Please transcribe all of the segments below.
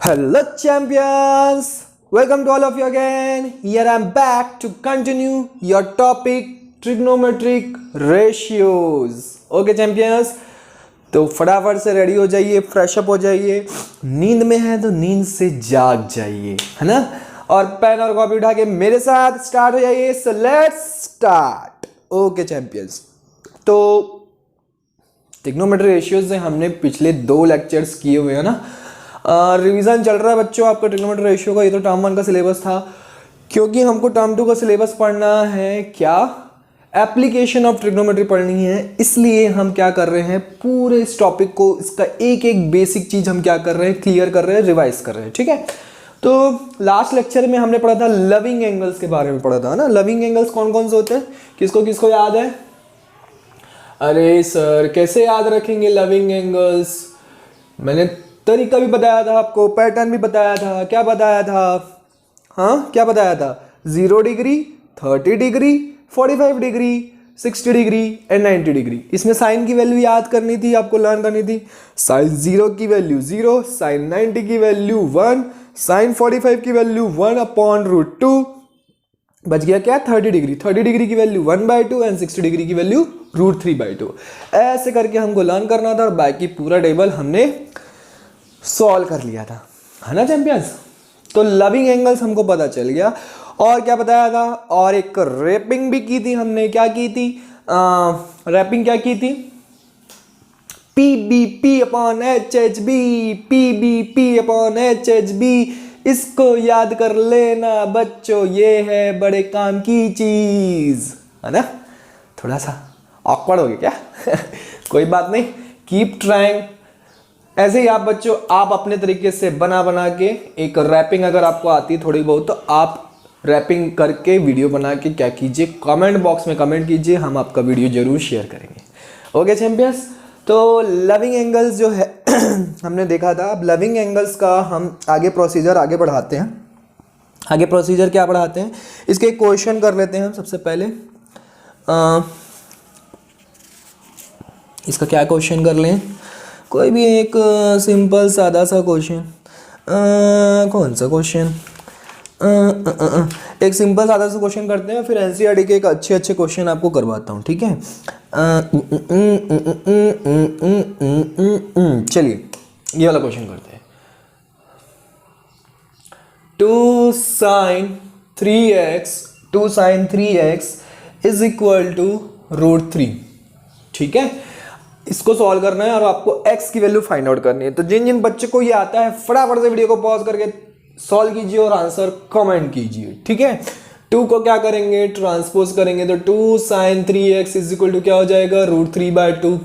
Hello champions, welcome to all of you again. Here I am back to continue your topic trigonometric ratios. Okay champions, तो फटाफट से ready हो जाइए, fresh up हो जाइए. नींद में है तो नींद से जाग जाइए, है ना. और पेन और कॉपी उठा के मेरे साथ स्टार्ट हो जाइए. So let's start. Okay champions, तो ट्रिग्नोमेट्री रेशियोज से हमने पिछले 2 लेक्चर्स किए हुए हैं ना. रिवीजन चल रहा है बच्चों आपका ट्रिग्नोमेट्री रेशियो का. ये तो टर्म 1 का सिलेबस था, क्योंकि हमको टर्म 2 का सिलेबस पढ़ना है. क्या एप्लीकेशन ऑफ ट्रिग्नोमेट्री पढ़नी है, इसलिए हम क्या कर रहे हैं, पूरे इस टॉपिक को, इसका एक एक बेसिक चीज हम क्या कर रहे हैं, क्लियर कर रहे हैं, रिवाइज कर रहे हैं. ठीक है. तो लास्ट लेक्चर में हमने पढ़ा था लविंग एंगल्स के बारे में पढ़ा था ना. लविंग एंगल्स कौन कौन से होते हैं, किसको किसको याद है? अरे सर कैसे याद रखेंगे लविंग एंगल्स. मैंने तरीका भी बताया था आपको, पैटर्न भी बताया था. क्या बताया था? हाँ क्या बताया था? 0 degree, 30 degree, 45 degree, 60 degree and 90 degree. इसमें साइन की वैल्यू याद करनी थी, आपको लर्न करनी थी. साइन 0 की वैल्यू 0, साइन 90 की वैल्यू 1, साइन 45 की वैल्यू 1/√2. बच गया क्या? 30 डिग्री. 30 डिग्री की वैल्यू 1/2 एंड 60 डिग्री की वैल्यू √3/2. ऐसे करके हमको लर्न करना था और बाकी पूरा टेबल हमने सॉल्व कर लिया था, है ना चैंपियंस. तो लविंग एंगल्स हमको पता चल गया. और क्या बताया था? और एक रैपिंग भी की थी हमने. क्या की थी? रैपिंग क्या की थी? PBP/HHB, PBP/HHB. इसको याद कर लेना बच्चों, ये है बड़े काम की चीज, है ना. थोड़ा सा ऑकवर्ड हो गया क्या? कोई बात नहीं, कीप ट्राइंग. ऐसे ही आप बच्चों, आप अपने तरीके से बना बना के एक रैपिंग अगर आपको आती है थोड़ी बहुत, तो आप रैपिंग करके वीडियो बना के क्या कीजिए, कमेंट बॉक्स में कमेंट कीजिए, हम आपका वीडियो जरूर शेयर करेंगे. ओके चैंपियंस, तो लविंग एंगल्स जो है हमने देखा था. अब लविंग एंगल्स का हम आगे प्रोसीजर आगे बढ़ाते हैं. आगे प्रोसीजर क्या बढ़ाते हैं, इसके एक क्वेश्चन कर लेते हैं हम सबसे पहले. इसका क्या क्वेश्चन कर लें, कोई भी एक सिंपल सादा सा क्वेश्चन. कौन सा क्वेश्चन? एक सिंपल सादा सा क्वेश्चन करते हैं, फिर एनसीईआरटी के एक अच्छे अच्छे क्वेश्चन आपको करवाता हूँ. ठीक है. चलिए ये वाला क्वेश्चन करते हैं. 2 sin 3x is equal to √3. ठीक है. इसको सॉल्व करना है और आपको x की वैल्यू फाइंड आउट करनी है. तो जिन जिन बच्चों को ये आता है फटाफट से वीडियो को पॉज करके सॉल्व कीजिए और आंसर कमेंट कीजिए. ठीक है. 2 को क्या करेंगे, ट्रांसपोज करेंगे, तो 2 sin 3x is equal to क्या हो जाएगा, √3/2.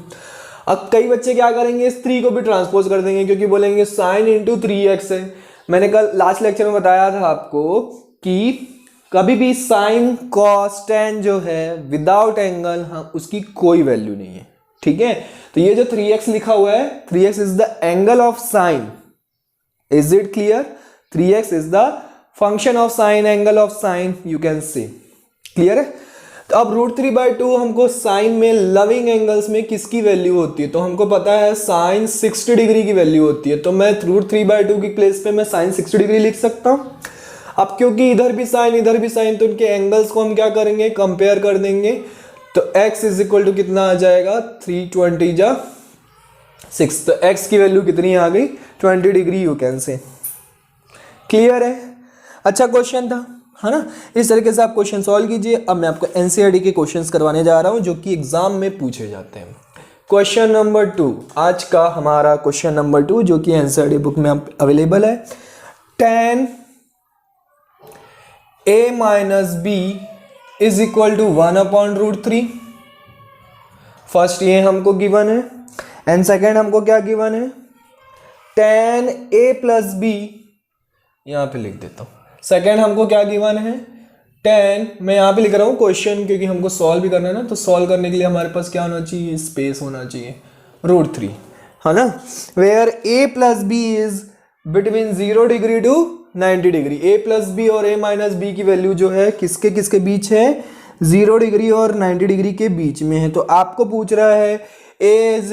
अब कई बच्चे क्या करेंगे, इस 3 को भी ट्रांसपोज कर देंगे, क्योंकि बोलेंगे sin × 3x है. मैंने कल लास्ट लेक्चर में बताया था आपको कि कभी भी साइन कॉस टेन जो है विदाउट एंगल, हाँ उसकी कोई वैल्यू नहीं है. ठीक है. तो ये जो 3x लिखा हुआ है, 3x is the angle of sine. Is it clear? 3x is the function of sine, angle of sine, you can say. Clear है. तो अब √3/2 हमको साइन में, लविंग एंगल्स में किसकी वैल्यू होती है, तो हमको पता है साइन 60 डिग्री की वैल्यू होती है. तो मैं √3/2 की प्लेस पे मैं साइन 60 डिग्री लिख सकता हूं. अब क्योंकि इधर भी साइन इधर भी साइन, तो उनके एंगल्स को हम क्या करेंगे, कंपेयर कर देंगे. तो x इज इक्वल टू कितना आ जाएगा, 320 जा 6. तो x की वैल्यू कितनी आ गई, 20 degree, you can say. Clear है. अच्छा क्वेश्चन था, है ना. इस तरीके से आप क्वेश्चन सॉल्व कीजिए. अब मैं आपको एनसीईआरटी के क्वेश्चंस करवाने जा रहा हूं जो कि एग्जाम में पूछे जाते हैं. क्वेश्चन नंबर 2, आज का हमारा क्वेश्चन नंबर 2 जो कि एनसीईआरटी बुक में अवेलेबल है. tan a - b is equal to 1/√3. First ये हमको गिवन है, एंड सेकेंड हमको क्या गिवन है, tan a + b. यहां पे लिख देता हूं. सेकेंड हमको क्या गिवन है, tan, मैं यहां पे लिख रहा हूं क्वेश्चन क्योंकि हमको सॉल्व भी करना है ना. तो सॉल्व करने के लिए हमारे पास क्या होना चाहिए, स्पेस होना चाहिए, √3, है ना. Where a + b is between 0 degree to 90 degree. a + b और a - b की वैल्यू जो है किसके किसके बीच है, 0 डिग्री और 90 डिग्री के बीच में है. तो आपको पूछ रहा है a is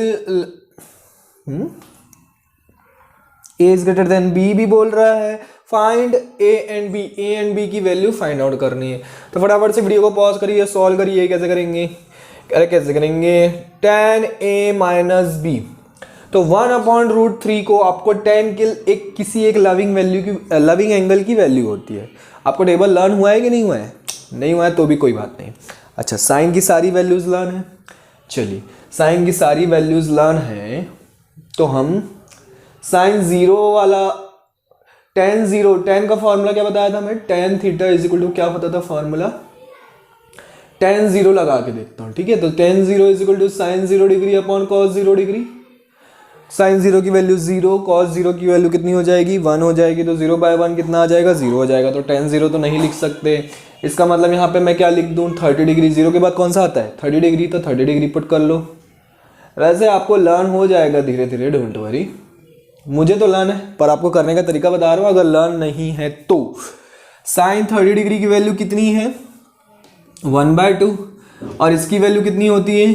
A is greater than B भी बोल रहा है, फाइंड ए एंड बी की वैल्यू फाइंड आउट करनी है। तो फटाफट से वीडियो को पॉज करिए, सॉल्व करिए। कैसे करेंगे, अरे कैसे करेंगे, tan a माइनस बी। तो 1/√3 को आपको tan के किसी एक लविंग एंगल की वैल्यू होती है। आपको टेबल लर्न हुआ है कि नहीं हुआ है? नहीं हुआ है तो भी कोई बात नहीं। अच्छा, साइन की सारी वैल्यूज लर्न है। चलिए, साइन की सारी वैल्यूज लर्न है तो हम साइन जीरो वाला tan का फॉर्मूला क्या बताया था हमें, tan theta is equal to क्या होता था फॉर्मूला, tan 0 लगा के देखता हूँ। ठीक है, तो tan 0 is equal to sine 0 degree upon cos 0 degree. Sine 0 की वैल्यू 0, cos 0 की वैल्यू कितनी हो जाएगी, 1 हो जाएगी। तो 0/1 कितना आ जाएगा, 0 हो जाएगा। तो tan 0 तो नहीं लिख सकते। इसका मतलब यहाँ पे मैं क्या लिख दूँ, 30 डिग्री। 0 के बाद कौन सा आता है, 30 डिग्री। तो 30 डिग्री पुट कर लो। वैसे आपको लर्न हो जाएगा धीरे धीरे, डोंट वरी। मुझे तो लर्न है, पर आपको करने का तरीका बता रहा हूँ। अगर लर्न नहीं है तो साइन 30 डिग्री की वैल्यू कितनी है, 1/2। और इसकी वैल्यू कितनी होती है,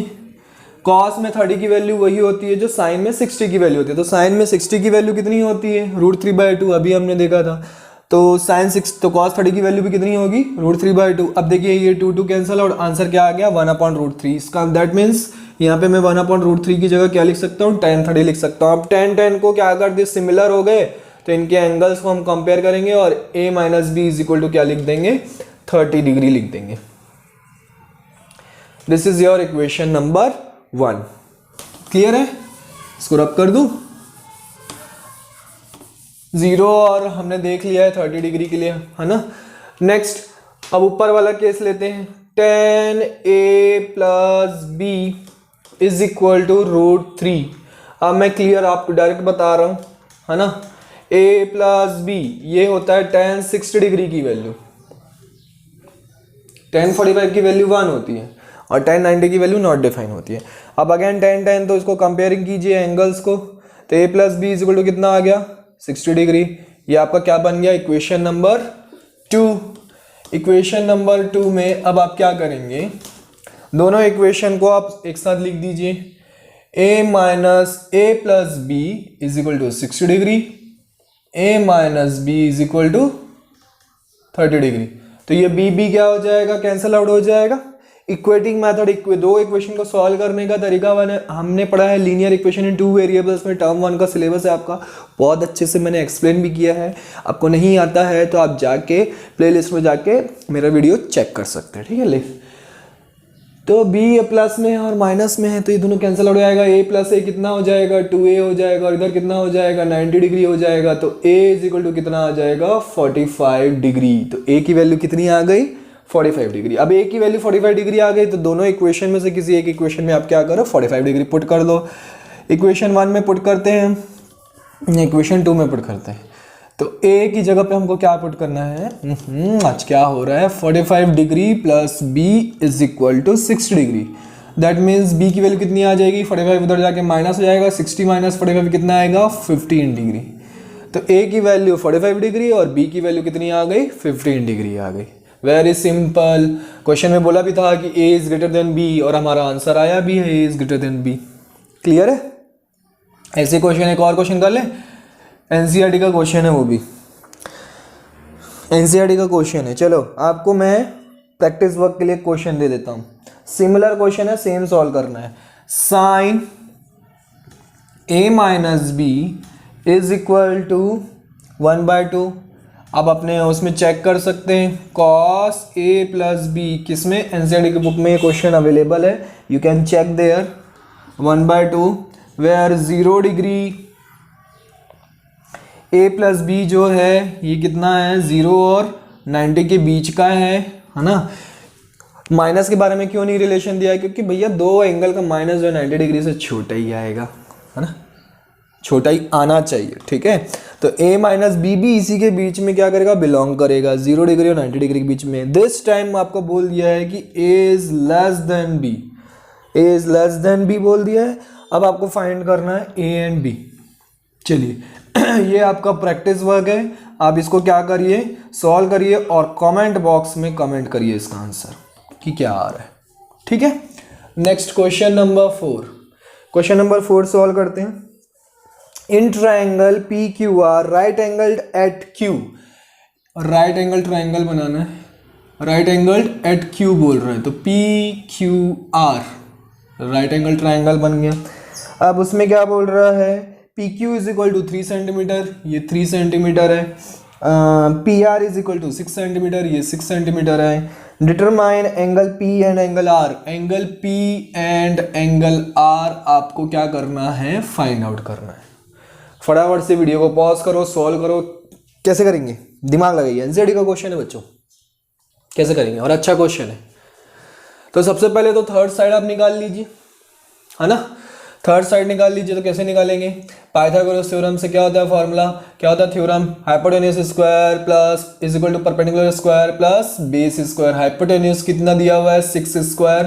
कॉस में 30 की वैल्यू वही होती है जो साइन में 60 की वैल्यू होती है। तो साइन में 60 की वैल्यू कितनी होती है, √3/2। अभी हमने देखा था। तो साइन 6 तो कॉस 30 की वैल्यू भी कितनी होगी, √3/2। अब देखिए ये 2 कैंसिल और आंसर क्या आ गया, 1/√3। इसका दैट मीन्स यहाँ पे मैं 1/√3 की जगह क्या लिख सकता हूँ, tan 30 लिख सकता हूँ। अब tan को क्या कर दिए, सिमिलर हो गए। तो इनके एंगल्स को हम कंपेयर करेंगे और a minus B is equal to क्या लिख देंगे, 30 डिग्री लिख देंगे। This is your equation number 1। Clear है? इसको रब कर दूं, 0 और हमने देख लिया है 30 डिग्री के लिए, है ना। नेक्स्ट अब ऊपर वाला केस लेते हैं, tan a plus B is equal to √3। अब मैं क्लियर आपको डायरेक्ट बता रहा हूं, है ना। a प्लस बी ये होता है tan 60 डिग्री की वैल्यू, tan 45 की वैल्यू 1 होती है और tan 90 की वैल्यू नॉट डिफाइन होती है। अब अगेन tan तो इसको कंपेयरिंग कीजिए एंगल्स को। तो a plus B is equal to कितना आ गया, 60 डिग्री। ये आपका क्या बन गया, इक्वेशन नंबर 2। इक्वेशन नंबर 2 में अब आप क्या करेंगे, दोनों इक्वेशन को आप एक साथ लिख दीजिए। a minus a plus B is equal to 60 degree, a minus B is equal to 30 degree. तो ये b क्या हो जाएगा, कैंसल आउट हो जाएगा। इक्वेटिंग मेथड, दो इक्वेशन को सॉल्व करने का तरीका हमने पढ़ा है, लीनियर इक्वेशन इन 2 वेरिएबल्स में। टर्म 1 का सिलेबस है आपका, बहुत अच्छे से मैंने एक्सप्लेन भी किया है। आपको नहीं आता है तो आप जाके प्लेलिस्ट में जाके मेरा वीडियो चेक कर सकते हैं। ठीक है, ले तो b प्लस में और माइनस में है तो ये दोनों कैंसिल हो जाएगा। a प्लस a कितना हो जाएगा, 2a हो जाएगा और इधर कितना हो जाएगा, 90 डिग्री हो जाएगा। तो a इज इक्वल टू कितना आ जाएगा, 45 डिग्री। तो a की वैल्यू कितनी आ गई, 45 डिग्री। अब a की वैल्यू 45 डिग्री आ गई तो दोनों इक्वेशन में से किसी एक इक्वेशन में आप क्या करो, 45 डिग्री पुट कर दो। इक्वेशन 1 में पुट करते हैं, इक्वेशन 2 में पुट करते हैं। तो a की जगह पे हमको क्या पुट करना है, आज क्या हो रहा है, 45 degree plus b is equal to 60 degree. That means b की वैल्यू कितनी आ जाएगी, 45 उधर जाके माइनस हो जाएगा, 60 माइनस 45 कितना आएगा, 15 डिग्री। तो a की वैल्यू 45 डिग्री और b की वैल्यू कितनी आ गई, 15 डिग्री आ गई। Very simple. क्वेश्चन में बोला भी था कि a is greater then b और हमारा आंसर आया भी है a is greater then b। Clear है? ऐसे क्वेश्चन एक और क्वेश्चन कर ले, एनसीईआरटी का क्वेश्चन है, वो भी एनसीईआरटी का क्वेश्चन है। चलो आपको मैं प्रैक्टिस वर्क के लिए क्वेश्चन दे देता हूँ। सिमिलर क्वेश्चन है, सेम सॉल्व करना है। Sine a minus B is equal to 1/2। अब अपने उसमें चेक कर सकते हैं, cos a प्लस बी किसमें, एनसीईआरटी की बुक में ये क्वेश्चन अवेलेबल है, you can check there. 1/2 where 0 degree, a plus B जो है ये कितना है, 0 और 90 के बीच का है ना। माइनस के बारे में क्यों नहीं रिलेशन दिया है, क्योंकि भैया दो एंगल का माइनस जो 90 डिग्री से छोटा ही आएगा, है ना, छोटा ही आना चाहिए। ठीक है, तो a माइनस बी भी इसी के बीच में क्या करेगा, बिलोंग करेगा, 0 डिग्री और 90 डिग्री के बीच में। दिस टाइम आपको बोल दिया है कि a is less than b, a is less than b बोल दिया है। अब आपको फाइंड करना है a एंड b। चलिए ये आपका प्रैक्टिस वर्क है, आप इसको क्या करिए, सॉल्व करिए और कमेंट बॉक्स में कमेंट करिए इसका आंसर कि क्या आ रहा है। ठीक है, next question number 4। Question number 4 solve करते हैं। In triangle P Q R right angled at Q, right angle triangle बनाना है, राइट एंगल्ड एट क्यू बोल रहे हैं, तो P Q R right angle triangle बन गया। अब उसमें क्या बोल रहा है, P Q is equal to 3 centimetre, ये 3 सेंटीमीटर है, P R is equal to 6 centimetre, ये 6 सेंटीमीटर है। Determine angle P and angle R, angle P and angle R आपको क्या करना है, फाइंड आउट करना है। फटाफट से वीडियो को पॉज करो, सॉल्व करो। कैसे करेंगे, दिमाग लगाइए, एनसीईआरटी का क्वेश्चन है बच्चों, कैसे करेंगे और अच्छा क्वेश्चन है। तो सबसे पहले तो थर्ड साइड आप निकाल लीजिए, है ना, थर्ड साइड निकाल लीजिए। तो कैसे निकालेंगे, पाइथागोरस थ्योरम से क्या होता है फॉर्मूला, क्या होता है theorem, hypotenuse square plus is equal to perpendicular square plus base square. Hypotenuse कितना दिया हुआ है 6 स्क्वायर,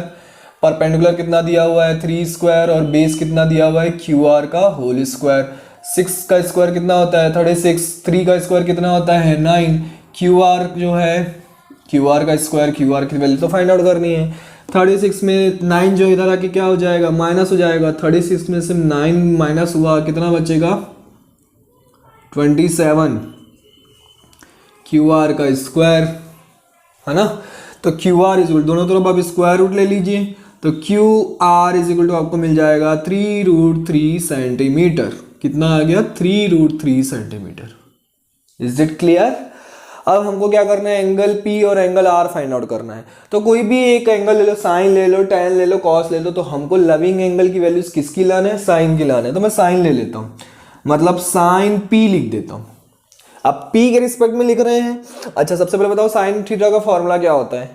परपेंडिकुलर कितना दिया हुआ है 3 स्क्वायर और बेस कितना दिया हुआ है क्यू आर का होल स्क्वायर। 6 का स्क्वायर कितना होता है 36, 3 का स्क्वायर कितना होता है 9, क्यू आर जो है क्यू आर का स्क्वायर, क्यू आर की वैल्यू तो फाइंड आउट करनी है। 36 में 9 जो इधर आके क्या हो जाएगा, माइनस हो जाएगा। 36 में से 9 माइनस हुआ, कितना बचेगा 27, क्यू आर का स्क्वायर, है ना। तो क्यू आर इज इक्वल, दोनों तरफ आप स्क्वायर रूट ले लीजिए, तो Q R is equal to आपको मिल जाएगा 3√3 सेंटीमीटर। कितना आ गया 3√3 सेंटीमीटर। Is it clear. अब हमको क्या करना है, एंगल P और एंगल R फाइंड आउट करना है। तो कोई भी एक एंगल ले लो, साइन ले लो, टेन ले लो, कॉस ले लो। तो हमको लविंग एंगल की वैल्यूज किसकी लाना है, साइन की लाना है। तो मैं साइन ले लेता हूँ, मतलब साइन P लिख देता हूँ। अब P के रिस्पेक्ट में लिख रहे हैं। अच्छा सबसे पहले बताओ साइन थीटा का फॉर्मूला क्या होता है,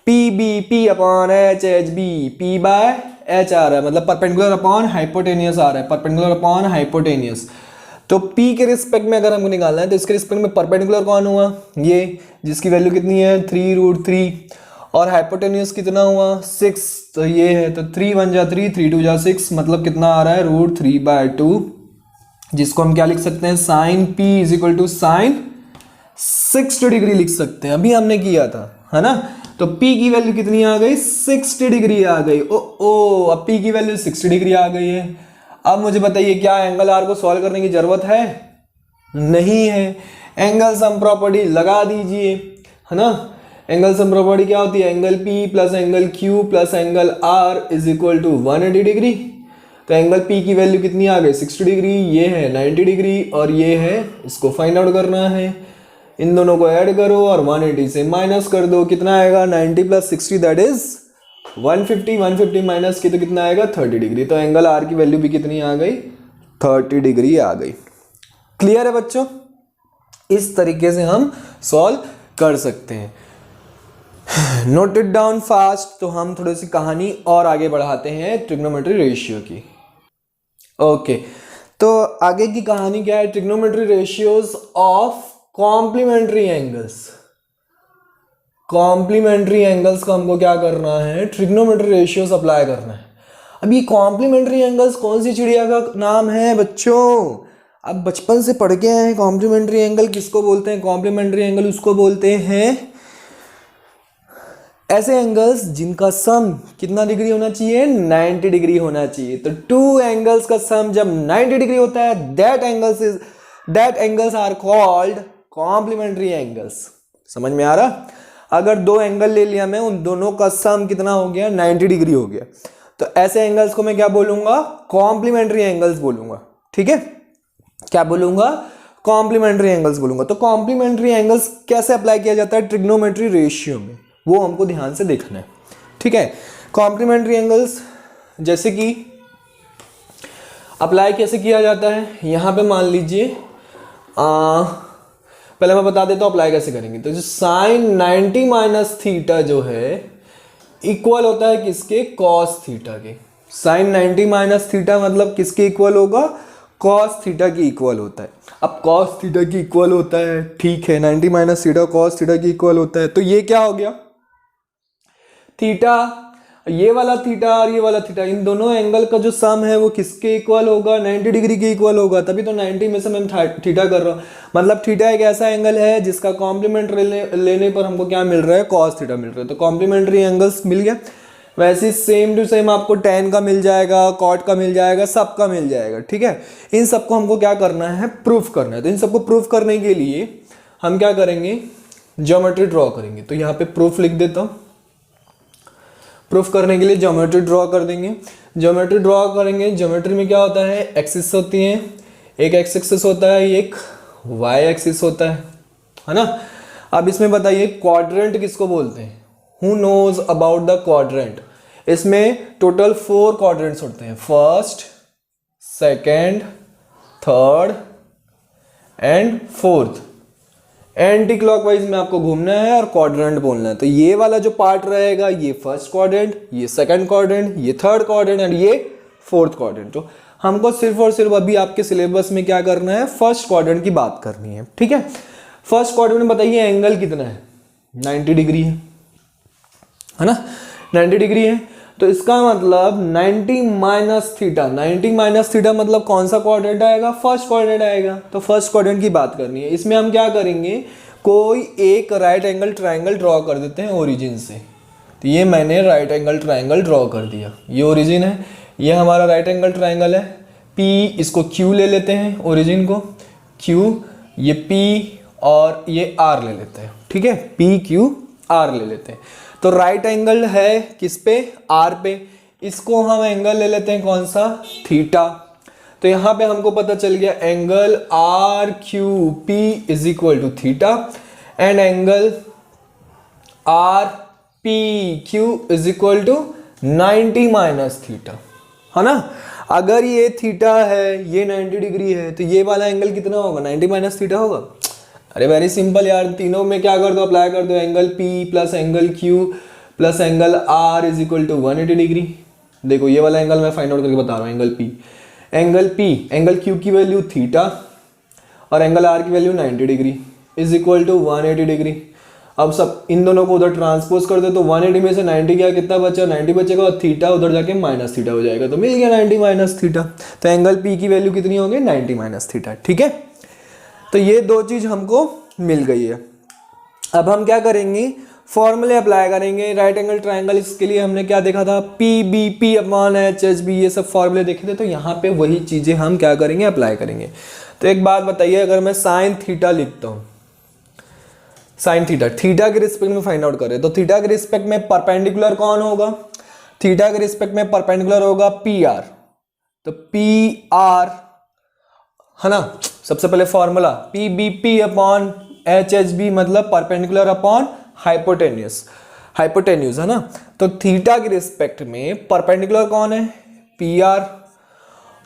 PB upon HHB, P by H आ रहा है, मतलब परपेंडिकुलर अपॉन हाइपोटेनियस आ रहा है, परपेंडिकुलर अपॉन हाइपोटेनियस। तो P के रिस्पेक्ट में अगर हमको निकालना है तो इसके रिस्पेक्ट में परपेंडिकुलर कौन हुआ, ये जिसकी वैल्यू कितनी है 3√3, और हाइपोटेन्यूज कितना हुआ 6, तो ये है, तो 3 1 जा 3, 3 2 जा 6, मतलब कितना आ रहा है √3/2, जिसको हम क्या लिख सकते हैं, sine P is equal to sine 60 degree लिख सकते हैं। अभी हमने किया था, है ना। तो P की वैल्यू कितनी आ गई 60 डिग्री आ गई। ओ अब P की वैल्यू 60 डिग्री आ गई है। अब मुझे बताइए क्या एंगल आर को सॉल्व करने की जरूरत है, नहीं है। एंगल सम प्रॉपर्टी लगा दीजिए, है ना। एंगल सम प्रॉपर्टी क्या होती है, angle P plus angle Q plus angle R is equal to 180 degree. तो एंगल P की वैल्यू कितनी आ गई 60 डिग्री, ये है 90 डिग्री और ये है, इसको फाइंड आउट करना है। इन दोनों को ऐड करो और 180 से माइनस कर दो, कितना आएगा 90 प्लस 60 दैट इज 150, 150 माइनस की तो कितना आएगा 30 डिग्री। तो एंगल आर की वैल्यू भी कितनी आ गई 30 डिग्री आ गई। क्लियर है बच्चों, इस तरीके से हम सॉल्व कर सकते हैं। Note it down fast. तो हम थोड़ी सी कहानी और आगे बढ़ाते हैं ट्रिग्नोमेट्री रेशियो की। ओके तो आगे की कहानी क्या है, trigonometry ratios of complementary angles. Complementary angles का हमको क्या करना है, ट्रिग्नोमेट्री रेशियोज अप्लाई करना है। अब ये कॉम्प्लीमेंट्री एंगल्स कौन सी चिड़िया का नाम है बच्चों, अब बचपन से पढ़ के आए हैं। कॉम्प्लीमेंट्री एंगल किसको बोलते हैं, कॉम्प्लीमेंट्री एंगल उसको बोलते हैं ऐसे एंगल्स जिनका सम कितना डिग्री होना चाहिए 90 डिग्री होना चाहिए। तो टू एंगल्स का सम जब 90 डिग्री होता है that angles are called complementary angles. समझ में आ रहा। अगर दो एंगल ले लिया मैं, उन दोनों का सम कितना हो गया 90 डिग्री हो गया, तो ऐसे एंगल्स को मैं क्या बोलूंगा, कॉम्प्लीमेंट्री एंगल्स बोलूंगा। ठीक है, क्या बोलूंगा, कॉम्प्लीमेंट्री एंगल्स बोलूंगा। तो कॉम्प्लीमेंट्री एंगल्स कैसे अप्लाई किया जाता है ट्रिग्नोमेट्री रेशियो में, वो हमको ध्यान से देखना है। ठीक है, कॉम्प्लीमेंट्री एंगल्स जैसे कि अप्लाई कैसे किया जाता है, यहां पे मान लीजिए पहले मैं बता देता हूं अप्लाई कैसे करेंगे। तो जो साइन 90 माइनस थीटा जो है इक्वल होता है किसके, कॉस थीटा के। साइन 90 माइनस थीटा मतलब किसके इक्वल होगा, कॉस थीटा की इक्वल होता है। अब कॉस थीटा की इक्वल होता है, ठीक है, 90 माइनस थीटा कॉस थीटा की इक्वल होता है। तो ये क्या हो गया, थीटा, ये वाला थीटा और ये वाला थीटा, इन दोनों एंगल का जो सम है वो किसके इक्वल होगा, 90 डिग्री के इक्वल होगा। तभी तो 90 में से मैं थीटा कर रहा हूँ। मतलब थीटा एक ऐसा एंगल है जिसका कॉम्प्लीमेंट लेने पर हमको क्या मिल रहा है, कॉस थीटा मिल रहा है। तो कॉम्प्लीमेंट्री एंगल्स मिल गया। वैसे सेम टू सेम आपको tan का मिल जाएगा, cot का मिल जाएगा, सबका मिल जाएगा। ठीक है, इन सबको हमको क्या करना है, प्रूफ करना है। तो इन सबको प्रूफ करने के लिए हम क्या करेंगे, ज्योमेट्री ड्रॉ करेंगे। तो यहाँ पे प्रूफ लिख देता हूँ। प्रूफ करने के लिए ज्योमेट्री ड्रॉ कर देंगे। ज्योमेट्री ड्रॉ करेंगे, ज्योमेट्री में क्या होता है, एक्सिस होती है, एक एक्स एक्सिस होता है, एक वाई एक्सिस होता है ना। अब इसमें बताइए क्वाड्रेंट किसको बोलते हैं, who knows about the quadrant. इसमें टोटल 4 क्वाड्रेंट्स होते हैं, first, second, third and fourth. Anticlockwise में आपको घूमना है और क्वाड्रेंट बोलना है। तो ये वाला जो पार्ट रहेगा, ये फर्स्ट क्वाड्रेंट, ये सेकंड क्वाड्रेंट, ये थर्ड क्वाड्रेंट एंड ये फोर्थ क्वाड्रेंट। तो हमको सिर्फ और सिर्फ अभी आपके सिलेबस में क्या करना है, फर्स्ट क्वाड्रेंट की बात करनी है। ठीक है, फर्स्ट क्वाड्रेंट में बताइए एंगल कितना है, 90 डिग्री है ना, 90 डिग्री है। तो इसका मतलब 90 माइनस थीटा, 90 माइनस थीटा मतलब कौन सा क्वाड्रेंट आएगा, फर्स्ट क्वाड्रेंट आएगा। तो फर्स्ट क्वाड्रेंट की बात करनी है। इसमें हम क्या करेंगे, कोई एक राइट एंगल ट्रायंगल ड्रॉ कर देते हैं ओरिजिन से। तो ये मैंने राइट एंगल ट्रायंगल ड्रॉ कर दिया, ये ओरिजिन है, ये हमारा राइट एंगल ट्रायंगल है। पी, इसको क्यू ले लेते हैं, ओरिजिन को क्यू, ये पी और ये आर ले लेते हैं। ठीक है, पी क्यू आर ले लेते हैं। तो राइट एंगल है किस पे, आर पे। इसको हम एंगल ले लेते हैं कौन सा, थीटा। तो यहाँ पे हमको पता चल गया angle R Q P is equal to theta and angle R P Q is equal to 90 minus theta, है ना। अगर ये थीटा है, ये 90 डिग्री है, तो ये वाला एंगल कितना होगा, 90 माइनस थीटा होगा। अरे वेरी सिंपल यार, तीनों में क्या कर दो, अप्लाई कर दो, angle P plus angle Q plus angle R is equal to 180 degree. देखो ये वाला एंगल मैं फाइंड आउट करके बता रहा हूँ, एंगल P, एंगल Q की वैल्यू थीटा और एंगल R की value 90 degree is equal to 180 degree. अब सब इन दोनों को उधर ट्रांसपोज कर दो, तो 180 में से 90 गया, कितना बचा, 90 बचेगा और थीटा उधर जाके माइनस थीटा हो जाएगा, तो मिल गया 90 माइनस थीटा। तो एंगल P की वैल्यू कितनी होगी, 90 माइनस थीटा। ठीक है, तो ये दो चीज हमको मिल गई है। अब हम क्या करेंगे, फॉर्मूले अप्लाई करेंगे। राइट एंगल ट्रायंगल, इसके लिए हमने क्या देखा था, P B P upon H H B, ये सब फॉर्मूले देखे थे। तो यहाँ पे वही चीजें हम क्या करेंगे, अप्लाई करेंगे। तो एक बात बताइए, अगर मैं साइन थीटा लिखता हूँ, साइन थीटा, थीटा के रिस्पेक्ट में फाइंड आउट करें, तो थीटा के रिस्पेक्ट में परपेंडिकुलर कौन होगा, थीटा के रिस्पेक्ट में परपेंडिकुलर होगा पी आर। तो पी आर है ना, सबसे पहले formula P B P upon H H B मतलब परपेंडिकुलर अपॉन हाइपोटेन्यूस, हाइपोटेन्यूस है ना। तो थीटा के रिस्पेक्ट में परपेंडिकुलर कौन है, पी आर,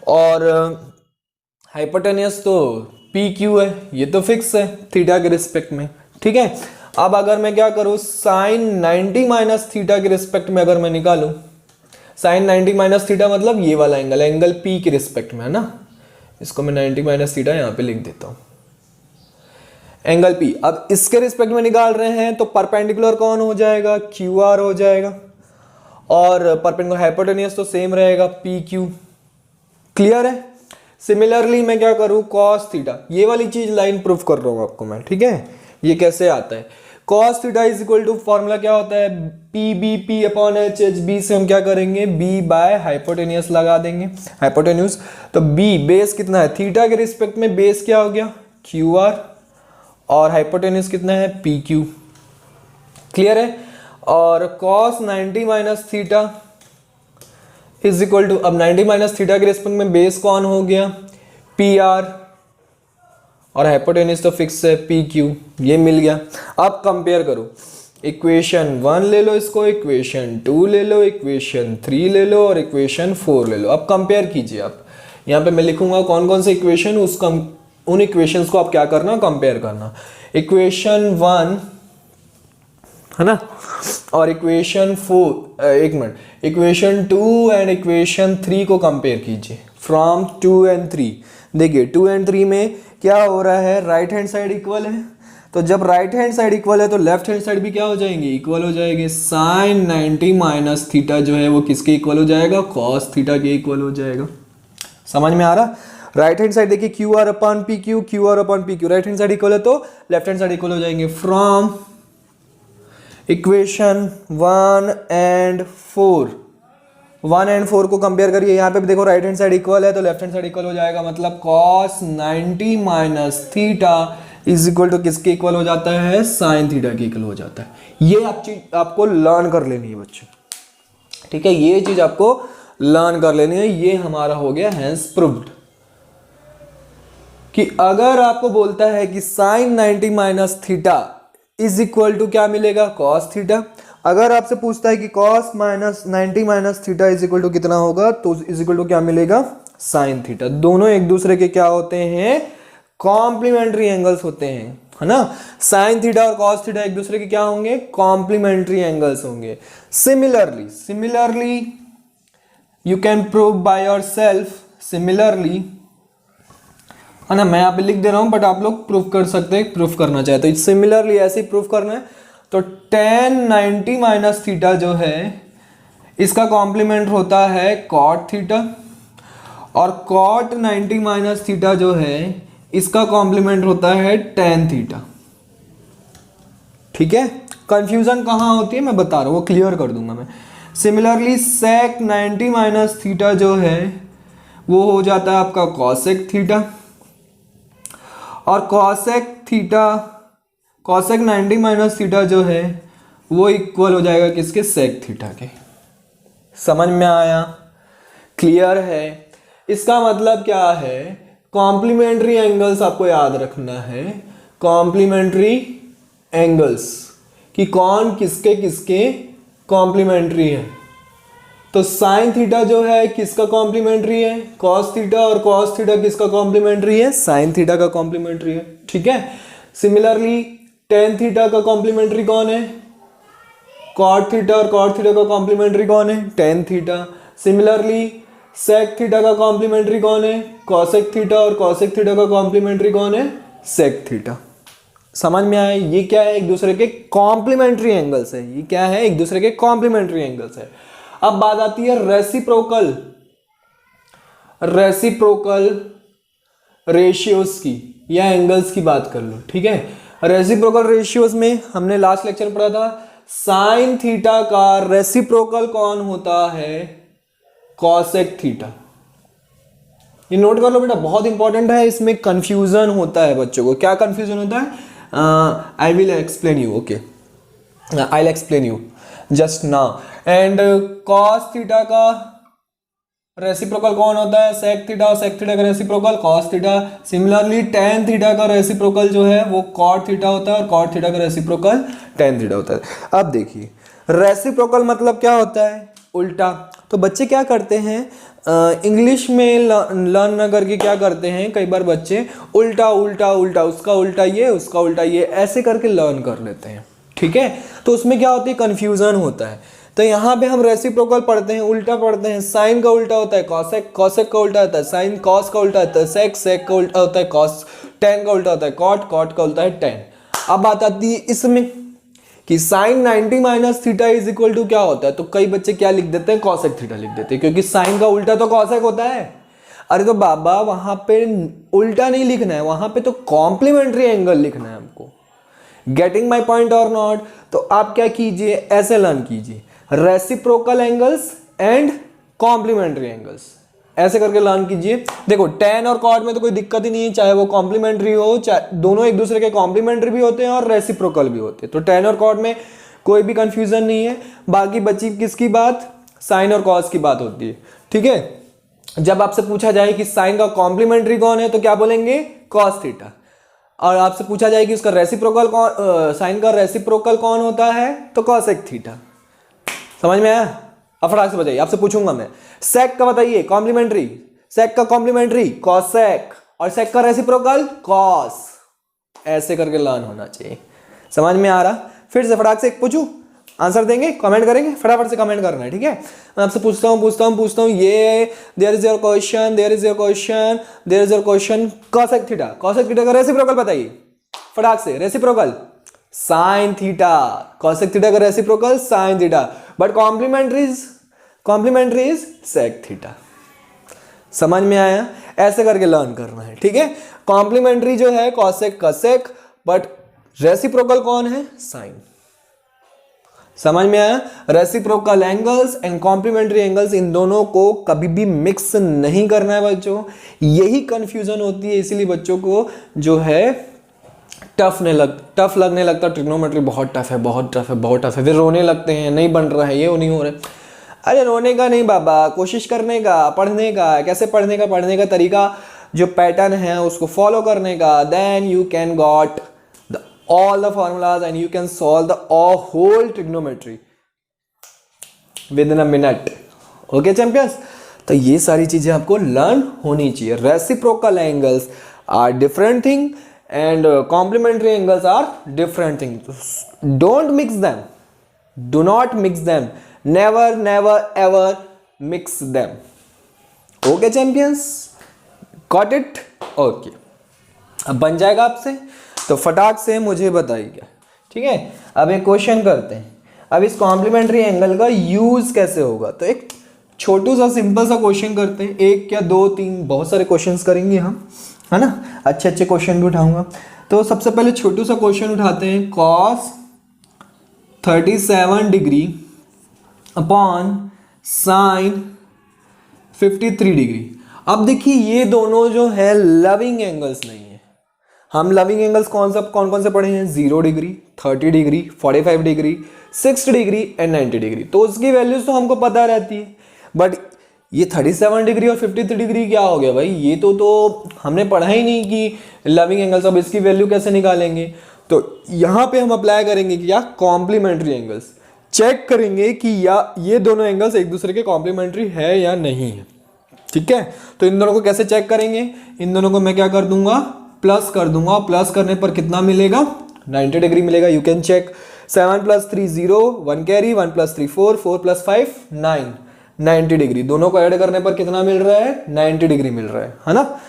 और हाइपोटेन्यूस तो पी क्यू है, ये तो फिक्स है थीटा के रिस्पेक्ट में। ठीक है, अब अगर मैं क्या करूं, साइन 90 माइनस थीटा के रिस्पेक्ट में अगर मैं निकालूं, साइन 90 माइनस थीटा मतलब ये वाला एंगल, एंगल पी के रिस्पेक्ट में है ना, इसको मैं 90 माइनस थीटा यहाँ पे लिख देता हूं, एंगल पी। अब इसके रिस्पेक्ट में निकाल रहे हैं तो परपेंडिकुलर कौन हो जाएगा, क्यू आर हो जाएगा, और परपेंडिकुलर हाइपोटेन्यूस तो सेम रहेगा, पी क्यू। क्लियर है। सिमिलरली मैं क्या करूं, कॉस थीटा, ये वाली चीज लाइन प्रूफ कर रहा हूं आपको मैं। ठीक है, ये कैसे आता है, cos theta is equal to, formula क्या होता है, P B P upon H H B से हम क्या करेंगे, बी बाय हाइपोटेन्यूस लगा देंगे, हाइपोटेन्यूस। तो बी बेस कितना है, थीटा के रिस्पेक्ट में बेस क्या हो गया, क्यू आर, और हाइपोटेन्यूस कितना है, पी क्यू। क्लियर है। और cos 90 minus theta is equal to, अब 90 माइनस थीटा के रिस्पेक्ट में बेस कौन हो गया, पी आर, और हाइपोटेन्यूस तो फिक्स है, पी क्यू। ये मिल गया। अब कंपेयर करो, इक्वेशन 1 ले लो इसको, इक्वेशन 2 ले लो, इक्वेशन 3 ले लो और इक्वेशन 4 ले लो। अब कंपेयर कीजिए। आप यहाँ पे मैं लिखूंगा कौन कौन से इक्वेशन, उसका उन इक्वेशंस को आप क्या करना, कंपेयर करना। इक्वेशन 1 है ना, और इक्वेशन 4, एक मिनट, इक्वेशन 2 एंड इक्वेशन 3 को कंपेयर कीजिए, फ्रॉम 2 एंड 3। देखिए 2 एंड 3 में क्या हो रहा है, राइट हैंड साइड इक्वल है, तो जब राइट हैंड साइड इक्वल है तो लेफ्ट हैंड साइड भी क्या हो जाएंगे, इक्वल हो जाएंगे। साइन 90 माइनस थीटा जो है वो किसके इक्वल हो जाएगा, कॉस थीटा के इक्वल हो जाएगा। समझ में आ रहा। राइट हैंड साइड देखिए, Q R upon P Q, Q R upon P Q, right hand side equal है तो लेफ्ट हैंड साइड इक्वल हो जाएंगे। फ्रॉम इक्वेशन 1 एंड 4 को कंपेयर करिए। यहाँ पे भी देखो राइट हैंड साइड इक्वल है तो लेफ्ट हैंड साइड इक्वल हो जाएगा, मतलब cos 90 minus theta is equal to किसके इक्वल हो जाता है, साइन थीटा के इक्वल हो जाता है। ये आपको लर्न कर लेनी है बच्चे, ठीक है, ये चीज आपको लर्न कर लेनी है। ये हमारा हो गया हैंस प्रूव्ड कि अगर आपको बोलता है कि sine 90 minus theta is equal to क्या मिलेगा, कॉस थीटा। अगर आपसे पूछता है कि cos minus 90 minus theta is equal to कितना होगा, तो इज इक्वल टू क्या मिलेगा, साइन थीटा। दोनों एक दूसरे के क्या होते हैं, कॉम्प्लीमेंट्री एंगल्स होते हैं, है ना। साइन थीटा और कॉस थीटा एक दूसरे के क्या होंगे, कॉम्प्लीमेंट्री एंगल्स होंगे। Similarly you can prove by yourself, similarly, है ना, मैं यहाँ पे लिख दे रहा हूं बट आप लोग प्रूफ कर सकते हैं, प्रूफ करना चाहे तो सिमिलरली ऐसे ही प्रूफ करना है। तो tan 90 माइनस थीटा जो है इसका कॉम्प्लीमेंट होता है cot थीटा, और cot 90 माइनस थीटा जो है इसका कॉम्प्लीमेंट होता है tan थीटा। ठीक है, कंफ्यूजन कहाँ होती है मैं बता रहा हूँ, वो क्लियर कर दूंगा मैं। सिमिलरली sec 90 माइनस थीटा जो है वो हो जाता है आपका cosec थीटा, और cosec 90 माइनस थीटा जो है वो इक्वल हो जाएगा किसके, sec थीटा के। समझ में आया, क्लियर है। इसका मतलब क्या है, कॉम्प्लीमेंट्री एंगल्स आपको याद रखना है, कॉम्प्लीमेंट्री एंगल्स कि कौन किसके किसके कॉम्प्लीमेंट्री है। तो साइन थीटा जो है किसका कॉम्प्लीमेंट्री है, कॉस थीटा, और कॉस थीटा किसका कॉम्प्लीमेंट्री है, साइन थीटा का कॉम्प्लीमेंट्री है। ठीक है, सिमिलरली टेन थीटा का कॉम्प्लीमेंट्री कौन है, कॉट थीटा, और कॉट थीटा का कॉम्प्लीमेंट्री कौन है, tan theta. Similarly sec theta का कॉम्प्लीमेंट्री कौन है, कॉसेक थीटा, और कॉसेक थीटा का कॉम्प्लीमेंट्री कौन है, सेक थीटा। समझ में आया, ये क्या है, एक दूसरे के कॉम्प्लीमेंट्री एंगल्स है, ये क्या है, एक दूसरे के कॉम्प्लीमेंट्री एंगल्स है। अब बात आती है रेसिप्रोकल रेशियोज की या एंगल्स की बात कर लो। ठीक है, रेसिप्रोकल रेशियोज में हमने लास्ट लेक्चर पढ़ा था साइन थीटा का रेसिप्रोकल कौन होता है, कॉसेक थीटा। ये नोट कर लो बेटा, बहुत इंपॉर्टेंट है, इसमें कंफ्यूजन होता है बच्चों को। क्या कंफ्यूजन होता है, I will explain you, okay, I will explain you just now. And cos theta का रेसिप्रोकल कौन होता है, सेक थीटा, और सेक थीटा का reciprocal cos theta. Similarly tan theta का रेसिप्रोकल जो है वो कॉट थीटा होता है, और कॉट थीटा का रेसिप्रोकल टेन थीटा होता है। अब देखिए रेसिप्रोकल मतलब क्या होता है, उल्टा। तो बच्चे क्या करते हैं, इंग्लिश में लर्न ना करके क्या करते हैं, कई बार बच्चे उल्टा उल्टा उल्टा, उसका उल्टा ये, उसका उल्टा ये, ऐसे करके लर्न कर लेते हैं। ठीक है, तो उसमें क्या होती है, कंफ्यूजन होता है। तो यहाँ पे हम रेसिप्रोकल पढ़ते हैं, उल्टा पढ़ते हैं। साइन का उल्टा होता है कॉसेक, कॉसेक का उल्टा होता है साइन, कॉस का उल्टा होता है सेक, सेक का उल्टा होता है कॉस, टेन का उल्टा होता है कॉट, कॉट का उल्टा है टेन। अब बात आती है इसमें कि sine 90 minus theta is equal to क्या होता है, तो कई बच्चे क्या लिख देते हैं, कॉसेक थीटा लिख देते हैं, क्योंकि साइन का उल्टा तो कॉसेक होता है। अरे तो बाबा वहां पे उल्टा नहीं लिखना है, वहां पे तो कॉम्प्लीमेंट्री एंगल लिखना है हमको। गेटिंग माई पॉइंट और नॉट? तो आप क्या कीजिए, ऐसे लर्न कीजिए, reciprocal angles and complementary angles, ऐसे करके लर्न कीजिए। देखो टेन और कॉट में तो कोई दिक्कत ही नहीं है, चाहे वो कॉम्प्लीमेंट्री हो, चाहे दोनों एक दूसरे के कॉम्प्लीमेंट्री भी होते हैं और रेसिप्रोकल भी होते हैं। तो टेन और कॉट में कोई भी कंफ्यूजन नहीं है। बाकी बची किसकी बात, साइन और कॉस की बात होती है। ठीक है, जब आपसे पूछा जाए कि साइन का कॉम्प्लीमेंट्री कौन है तो क्या बोलेंगे, कॉस थीटा। और आपसे पूछा जाए कि उसका रेसिप्रोकल कौन, साइन का रेसिप्रोकल कौन होता है, तो कॉसेक थीटा। समझ में आया? अब फटाक से बताइए, आपसे पूछूंगा मैं, सेक का बताइए कॉम्प्लीमेंट्री, सेक का कॉम्प्लीमेंट्री कॉसेक, और सेक का रेसिप्रोकल कॉस। ऐसे करके लर्न होना चाहिए। समझ में आ रहा? फिर से फटाक से एक पूछूं, आंसर देंगे, कमेंट करेंगे, फटाफट से कमेंट करना है। ठीक है, मैं आपसे पूछता हूँ ये, there is your question, cosec theta, cosec theta का रेसिप्रोकल बताइए फटाक से। Reciprocal sine theta, cosec theta का reciprocal sine theta, but complementary is sec theta. समझ में आया? ऐसे करके लर्न करना है। ठीक है, कॉम्प्लीमेंट्री जो है कॉसेक का सेक, बट रेसिप्रोकल कौन है, साइन। समझ में आया? Reciprocal angles and complementary angles, इन दोनों को कभी भी मिक्स नहीं करना है बच्चों। यही कंफ्यूजन होती है, इसीलिए बच्चों को जो है टफ लगने लगता। ट्रिग्नोमेट्री बहुत टफ है, बहुत टफ है, बहुत टफ है। फिर रोने लगते हैं, नहीं बन रहा है, ये वो नहीं हो रहा है। अरे रोने का नहीं बाबा, कोशिश करने का, पढ़ने का। कैसे पढ़ने का? पढ़ने का तरीका जो पैटर्न है उसको फॉलो करने का। Then you can got all the formulas and you can solve the whole trigonometry within a minute. Okay champions? तो ये सारी चीजें आपको लर्न होनी चाहिए। Reciprocal angles are different thing and complementary angles are different thing. Don't mix them, do not mix them, never never ever mix them. Okay champions, got it? Okay, अब बन जाएगा आपसे, तो फटाक से मुझे बताइए। ठीक है, अब एक क्वेश्चन करते हैं। अब इस कॉम्प्लीमेंट्री एंगल का यूज कैसे होगा, तो एक छोटू सा सिंपल सा क्वेश्चन करते हैं। एक या दो तीन, बहुत सारे क्वेश्चंस करेंगे हम, है ना। अच्छे अच्छे क्वेश्चन भी उठाऊंगा। तो सबसे पहले छोटू सा क्वेश्चन उठाते हैं। cos 37 degree upon sin 53 degree. अब देखिए ये दोनों जो है लविंग एंगल्स नहीं है। हम लविंग एंगल्स कौन कौन से पढ़े हैं? 0 degree, 30 degree, 45 degree, 60 degree and 90 degree. तो उसकी वैल्यूज तो हमको पता रहती है। बट ये 37 डिग्री और 53 डिग्री क्या हो गया भाई? ये तो हमने पढ़ा ही नहीं कि लविंग एंगल्स। अब इसकी वैल्यू कैसे निकालेंगे? तो यहाँ पे हम अप्लाई करेंगे कि या कॉम्प्लीमेंट्री एंगल्स चेक करेंगे कि या ये दोनों एंगल्स एक दूसरे के कॉम्प्लीमेंट्री है या नहीं है। ठीक है, तो इन दोनों को कैसे चेक करेंगे? इन दोनों को मैं क्या कर दूंगा? प्लस कर दूंगा। प्लस करने पर कितना मिलेगा? 90 डिग्री मिलेगा। You can check. 7 + 3 0, 1 carry, 1 + 3 4, 4 + 5 9, 90 degree. दोनों को ऐड करने पर कितना मिल रहा है? 90 डिग्री मिल रहा है ना।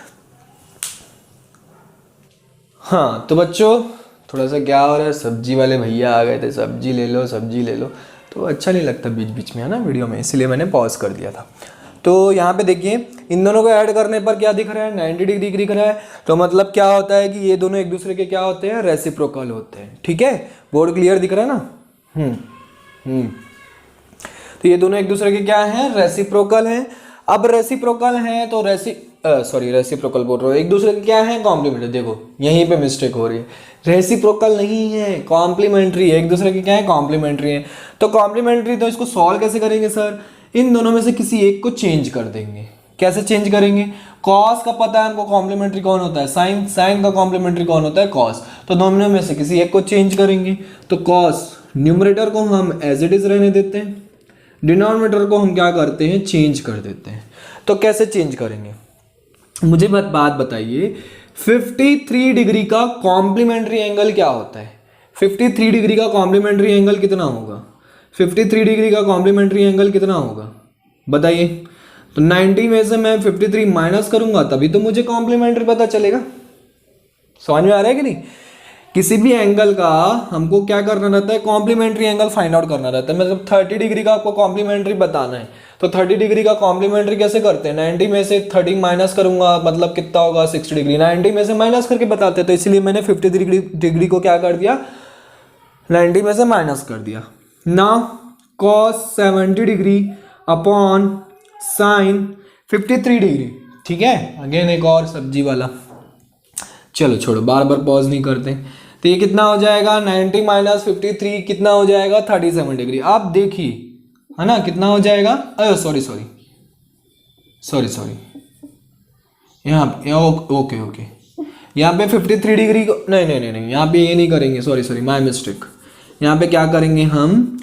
हाँ तो बच्चों थोड़ा सा क्या हो रहा है, सब्जी वाले भैया आ गए थे, सब्जी ले लो सब्जी ले लो, तो अच्छा नहीं लगता बीच बीच में, है ना, वीडियो में, इसलिए मैंने पॉज कर दिया था। तो यहाँ पे देखिए इन दोनों को ऐड करने पर क्या दिख रहा है? 90 डिग्री दिख रहा है। तो मतलब क्या होता है कि ये दोनों एक दूसरे के क्या होते हैं? रेसिप्रोकल होते हैं। ठीक है, बोर्ड क्लियर दिख रहा है ना? तो ये दोनों एक दूसरे के क्या हैं? रेसिप्रोकल हैं। अब रेसिप्रोकल हैं तो रेसिप्रोकल बोल रहा हूँ, एक दूसरे के क्या है? कॉम्प्लीमेंट्री। देखो यहीं पे मिस्टेक हो रही है, रेसिप्रोकल नहीं है, कॉम्प्लीमेंट्री है। एक दूसरे के क्या है? कॉम्प्लीमेंट्री है। तो कॉम्प्लीमेंट्री, तो इसको सॉल्व कैसे करेंगे सर? इन दोनों में से किसी एक को चेंज कर देंगे। कैसे चेंज करेंगे? कॉस का पता है हमको कॉम्प्लीमेंट्री कौन होता है? साइन। साइन का कॉम्प्लीमेंट्री कौन होता है? कॉस। तो दोनों में से किसी एक को चेंज करेंगे। तो कॉस न्यूमरेटर को हम एज इट इज रहने देते हैं, डिनोमिनेटर को हम क्या करते हैं? चेंज कर देते हैं। तो कैसे चेंज करेंगे मुझे बात बताइए। 53 डिग्री का कॉम्प्लीमेंट्री एंगल क्या होता है? 53 डिग्री का कॉम्प्लीमेंट्री एंगल कितना होगा? 53 डिग्री का कॉम्प्लीमेंट्री एंगल कितना होगा बताइए। तो 90 में से मैं 53 माइनस करूंगा तभी तो मुझे कॉम्प्लीमेंट्री पता चलेगा। समझ में आ रहा है कि नहीं? किसी भी एंगल का हमको क्या करना रहता है? कॉम्प्लीमेंट्री एंगल फाइंड आउट करना रहता है। मतलब 30 डिग्री का आपको कॉम्प्लीमेंट्री बताना है, तो 30 डिग्री का कॉम्प्लीमेंट्री कैसे करते हैं? 90 में से 30 माइनस करूंगा, मतलब कितना होगा? 60 डिग्री। 90 में से माइनस करके बताते हैं, तो इसलिए मैंने 53 डिग्री को क्या कर दिया? 90 में से माइनस कर दिया ना। cos 70 degree upon sine 53 degree. ठीक है, अगेन एक और सब्जी वाला। चलो छोड़ो, बार बार पॉज नहीं करते। तो ये कितना हो जाएगा? 90 माइनस 53 कितना हो जाएगा? 37 डिग्री। आप देखिए, है ना, कितना हो जाएगा? सॉरी यहाँ ओके यहाँ पे 53 डिग्री को नहीं, यहाँ पे ये नहीं करेंगे। Sorry my mistake. यहाँ पे क्या करेंगे हम?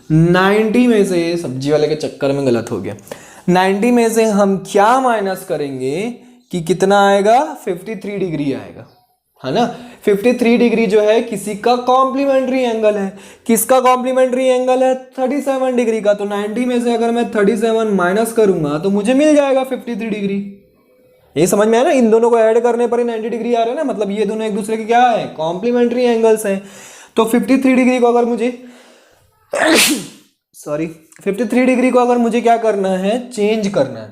90 में से, सब्जी वाले के चक्कर में गलत हो गया, 90 में से हम क्या माइनस करेंगे कि कितना आएगा? 53 डिग्री आएगा, है ना। 53 डिग्री जो है किसी का कॉम्प्लीमेंट्री एंगल है। किसका कॉम्प्लीमेंट्री एंगल है? 37 डिग्री का। तो 90 में से अगर मैं 37 माइनस करूंगा तो मुझे मिल जाएगा 53 डिग्री। ये समझ में आया ना? इन दोनों को ऐड करने पर ही 90 डिग्री आ रहा है ना, मतलब ये दोनों एक दूसरे के क्या है? कॉम्प्लीमेंट्री एंगल्स हैं। तो 53 डिग्री को अगर मुझे 53 डिग्री को अगर मुझे क्या करना है? चेंज करना है।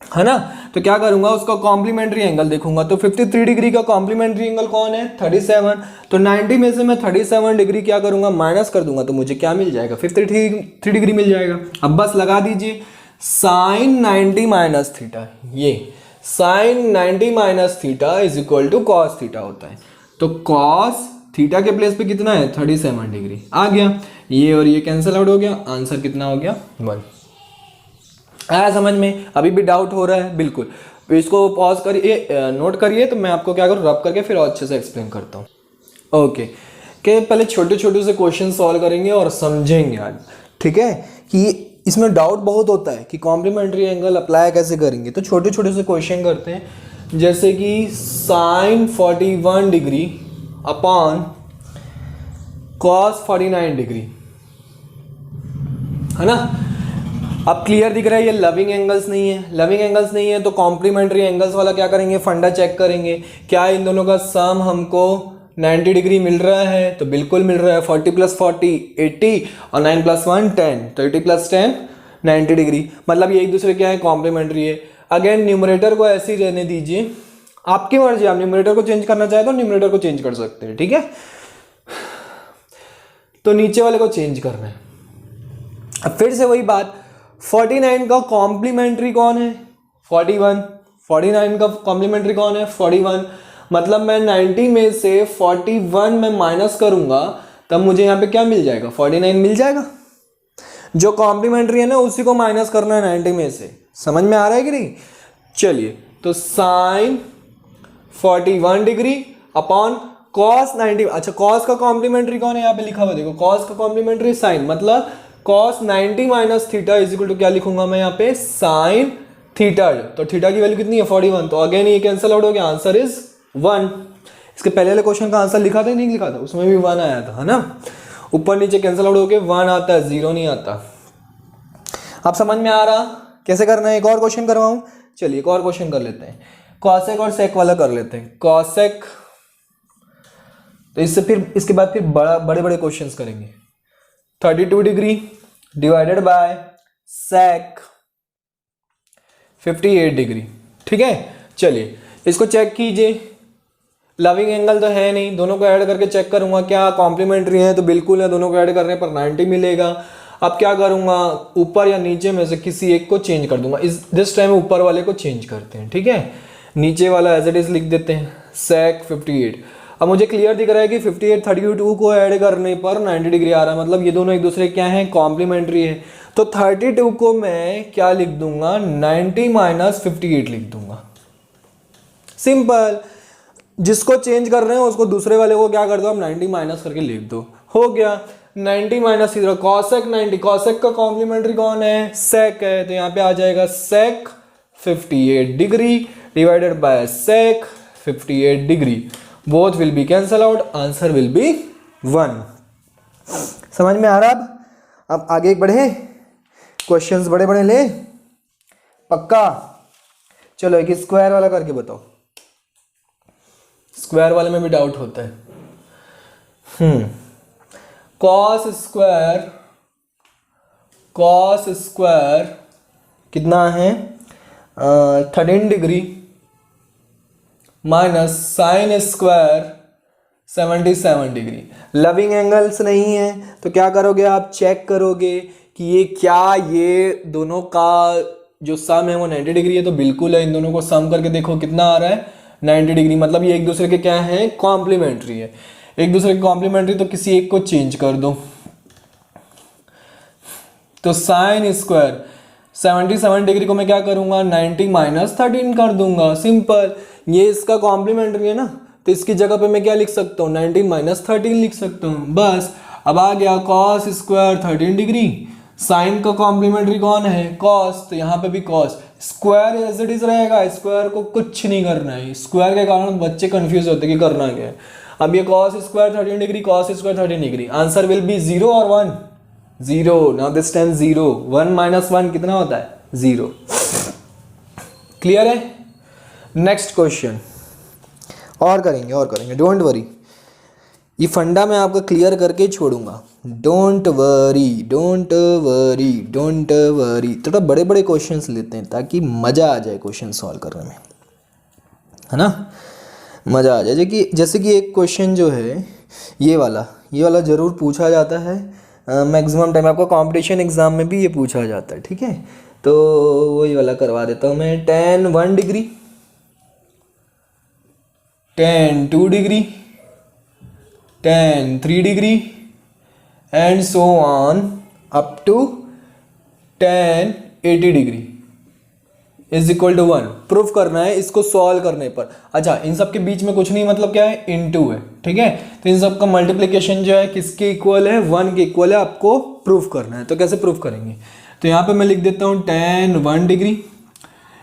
है ना। तो क्या करूंगा, उसका कॉम्प्लीमेंट्री एंगल देखूंगा। तो 53 डिग्री का कॉम्प्लीमेंट्री एंगल कौन है, 37। तो 90 में से मैं 37 डिग्री क्या करूंगा, माइनस कर दूंगा, तो मुझे क्या मिल जाएगा, 53 डिग्री मिल जाएगा। अब बस लगा दीजिए साइन 90 माइनस थीटा, ये sine 90 minus theta is equal to cos theta होता है। तो कॉस थीटा के प्लेस पे कितना है, 37 डिग्री आ गया। ये और ये कैंसिल आउट हो गया, आंसर कितना हो गया, 1। आया समझ में? अभी भी डाउट हो रहा है? बिल्कुल। तो इसको पॉज करिए, नोट करिए, तो मैं आपको क्या करूँ, रब करके फिर और अच्छे से एक्सप्लेन करता हूँ। ओके, कि पहले छोटे छोटे से क्वेश्चन सॉल्व करेंगे और समझेंगे आज, ठीक है। कि इसमें डाउट बहुत होता है कि कॉम्प्लीमेंट्री एंगल अप्लाई कैसे करेंगे। तो छोटे छोटे से क्वेश्चन करते हैं, जैसे कि sine 41 degree upon cos 49 degree, है ना। अब क्लियर दिख रहा है ये लविंग एंगल्स नहीं है। लविंग एंगल्स नहीं है तो कॉम्प्लीमेंट्री एंगल्स वाला क्या करेंगे, फंडा चेक करेंगे, क्या इन दोनों का सम हमको 90 डिग्री मिल रहा है, तो बिल्कुल मिल रहा है। 40 + 40 80 और 9 + 1 10, तो 80 + 10 90 डिग्री, मतलब ये एक दूसरे क्या है, कॉम्प्लीमेंट्री है। अगेन न्यूमरेटर को ऐसे ही रहने दीजिए, आपकी मर्जी, आप न्यूमरेटर को चेंज करना चाहे तो न्यूमरेटर को चेंज कर सकते हैं, ठीक है। तो नीचे वाले को चेंज करना है। अब फिर से वही बात, 49 का कॉम्प्लीमेंट्री कौन है, 41। 49 का कॉम्प्लीमेंट्री कौन है, 41। मतलब मैं 90 में से 41 में माइनस करूंगा, तब मुझे यहाँ पे क्या मिल जाएगा, 49 मिल जाएगा। जो कॉम्प्लीमेंट्री है ना उसी को माइनस करना है 90 में से। समझ में आ रहा है कि नहीं? चलिए, तो साइन 41 डिग्री अपॉन कॉस 90। अच्छा, कॉस का कॉम्प्लीमेंट्री कौन है, यहाँ पे लिखा हुआ देखो, कॉस का कॉम्प्लीमेंट्री साइन, मतलब cos 90 minus theta is equal to क्या लिखूंगा मैं यहाँ पे, साइन थीटा। तो थीटा की वैल्यू कितनी है, 41। तो अगेन ये कैंसिल आउट हो गया, आंसर इज 1। इसके पहले वाले क्वेश्चन का आंसर लिखा था नहीं लिखा था, उसमें भी 1 आया था, है ना। ऊपर नीचे कैंसिल आउट होके 1 आता है, 0 नहीं आता। आप समझ में आ रहा कैसे करना है? एक और क्वेश्चन करवाऊं? चलिए एक और क्वेश्चन कर लेते हैं, कॉसेक और सेक वाला कर लेते हैं। कॉसेक, तो इससे फिर इसके बाद फिर बड़े बड़े क्वेश्चंस करेंगे। 32 degree divided by sec 58 degree, ठीक है। चलिए इसको चेक कीजिए, लविंग एंगल तो है नहीं, दोनों को ऐड करके चेक करूंगा क्या कॉम्प्लीमेंट्री है, तो बिल्कुल है, दोनों को ऐड करने पर 90 मिलेगा। अब क्या करूंगा, ऊपर या नीचे में से किसी एक को चेंज कर दूंगा। दिस टाइम ऊपर वाले को चेंज करते हैं, ठीक है। नीचे वाला एज इट इज लिख देते हैं, सेक 58। अब मुझे क्लियर दिख रहा है कि 58 32 को ऐड करने पर 90 डिग्री आ रहा है, मतलब ये दोनों एक दूसरे क्या हैं, कॉम्प्लीमेंट्री है। तो 32 को मैं क्या लिख दूंगा, 90 माइनस 58 लिख दूंगा। सिंपल, जिसको चेंज कर रहे हैं उसको दूसरे वाले को क्या कर दो, आप 90 माइनस करके लिख दो, हो गया। 90 माइनस इधर कॉसेक 90, कॉसेक का कॉम्प्लीमेंट्री कौन है, सेक है, तो यहाँ पे आ जाएगा sec 58 degree divided by sec 58 degree. Both will be cancel out, answer will be 1। समझ में आ रहा? अब आगे बढ़े, क्वेश्चंस बड़े बड़े ले, पक्का। चलो एक स्क्वायर वाला करके बताओ, स्क्वायर वाले में भी डाउट होता है। कॉस स्क्वायर कितना है, 13 degree minus sine square 77 degree. Loving angles नहीं है तो क्या करोगे, आप चेक करोगे कि ये क्या, ये दोनों का जो सम है वो 90 डिग्री है, तो बिल्कुल है। इन दोनों को सम करके देखो कितना आ रहा है, 90 डिग्री, मतलब ये एक दूसरे के क्या है, कॉम्प्लीमेंट्री है। एक दूसरे के कॉम्प्लीमेंट्री तो किसी एक को चेंज कर दो। तो साइन स्क्वायर 77 डिग्री को मैं क्या करूंगा, 90 माइनस 13 कर दूंगा, सिंपल। ये इसका कॉम्प्लीमेंट्री है ना, तो इसकी जगह पे मैं क्या लिख सकता हूँ, 90 माइनस 13 लिख सकता हूँ, बस। अब आ गया कॉस स्क्वायर 13 डिग्री, साइन का कॉम्प्लीमेंट्री कौन है, कॉस, तो यहाँ पे भी cos. Square as it is रहेगा, स्क्वायर को कुछ नहीं करना है, स्क्वायर के कारण बच्चे कंफ्यूज होते कि करना क्या है। अब ये cos square 13 degree, cos square 13 degree, answer will B 0 और 1, 0। नाउ दिस टाइम 0, 1 माइनस 1 कितना होता है, 0। क्लियर है? नेक्स्ट क्वेश्चन और करेंगे, डोंट वरी। ये फंडा मैं आपका क्लियर करके ही छोड़ूंगा। Don't worry don't worry don't worry. थोड़ा बड़े बड़े क्वेश्चंस लेते हैं ताकि मज़ा आ जाए क्वेश्चन सॉल्व करने में, है ना, मज़ा आ जाए। जैसे कि एक क्वेश्चन जो है ये वाला ज़रूर पूछा जाता है मैक्सिमम टाइम, आपका कंपटीशन एग्ज़ाम में भी ये पूछा जाता है, ठीक है। तो वही वाला करवा देता हूँ मैं। tan 1 degree, tan 2 degree, tan 3 degree and so on up to tan 80 degree is equal to 1। Proof करना है इसको सॉल्व करने पर। अच्छा, इन सब के बीच में कुछ नहीं, मतलब क्या है, इनटू है, ठीक है। तो इन सब का मल्टीप्लिकेशन जो है किसके इक्वल है, 1 के इक्वल है, आपको प्रूफ करना है। तो कैसे प्रूफ करेंगे, तो यहाँ पे मैं लिख देता हूँ tan 1 degree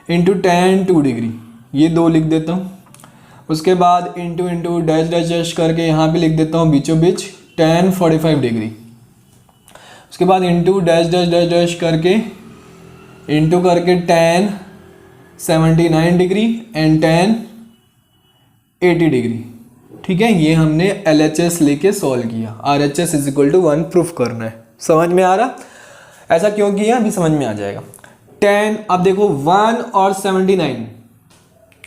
into tan 2 degree, ये 2 लिख देता हूँ। उसके बाद into into dash dash dash करके यहाँ पे लिख देता हूँ बीचों बीच tan 45 डिग्री। उसके बाद into dash dash dash dash करके इंटू करके tan 79 degree and tan 80 degree, ठीक है। ये हमने LHS लेके सॉल्व किया। RHS is equal to 1 proof करना है। समझ में आ रहा, ऐसा क्यों किया अभी समझ में आ जाएगा। tan, अब देखो 1 और 79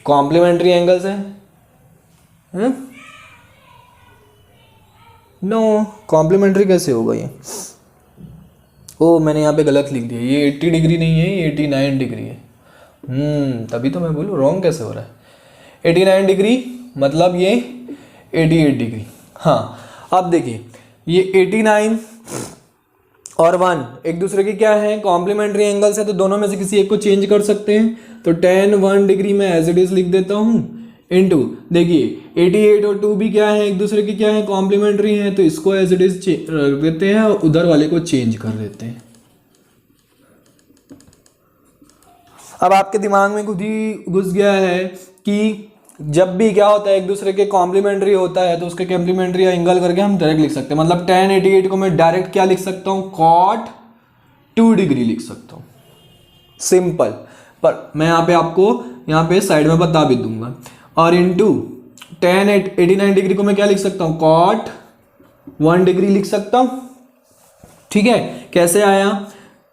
कॉम्प्लीमेंट्री एंगल्स हैं, नो कॉम्प्लीमेंट्री कैसे होगा ये, ओ मैंने यहाँ पे गलत लिख दिया, ये 80 डिग्री नहीं है, ये 89 डिग्री है। तभी तो मैं बोलूँ रॉन्ग कैसे हो रहा है। 89 डिग्री मतलब ये 88 डिग्री। हाँ, अब देखिए ये 89 और 1 एक दूसरे के क्या है, कॉम्प्लीमेंट्री एंगल्स है, तो दोनों में से किसी एक को चेंज कर सकते हैं। तो tan 1 डिग्री में एज इट इज लिख देता हूँ इनटू, देखिए 88 और 2 भी क्या है, एक दूसरे के क्या है, कॉम्प्लीमेंट्री हैं, तो इसको एज इट इज रख देते हैं और उधर वाले को चेंज कर देते हैं। अब आपके दिमाग में खुद ही घुस गया है कि जब भी क्या होता है, एक दूसरे के कॉम्प्लीमेंट्री होता है तो उसके कॉम्प्लीमेंट्री एंगल करके हम डायरेक्ट लिख सकते हैं। मतलब tan 88 को मैं डायरेक्ट क्या लिख सकता हूँ, cot 2 डिग्री लिख सकता हूँ, सिंपल। पर मैं यहाँ पे आपको यहाँ पे साइड में बता भी दूंगा। और इंटू tan 89 डिग्री को मैं क्या लिख सकता हूँ, cot 1 डिग्री लिख सकता हूँ, ठीक है। कैसे आया,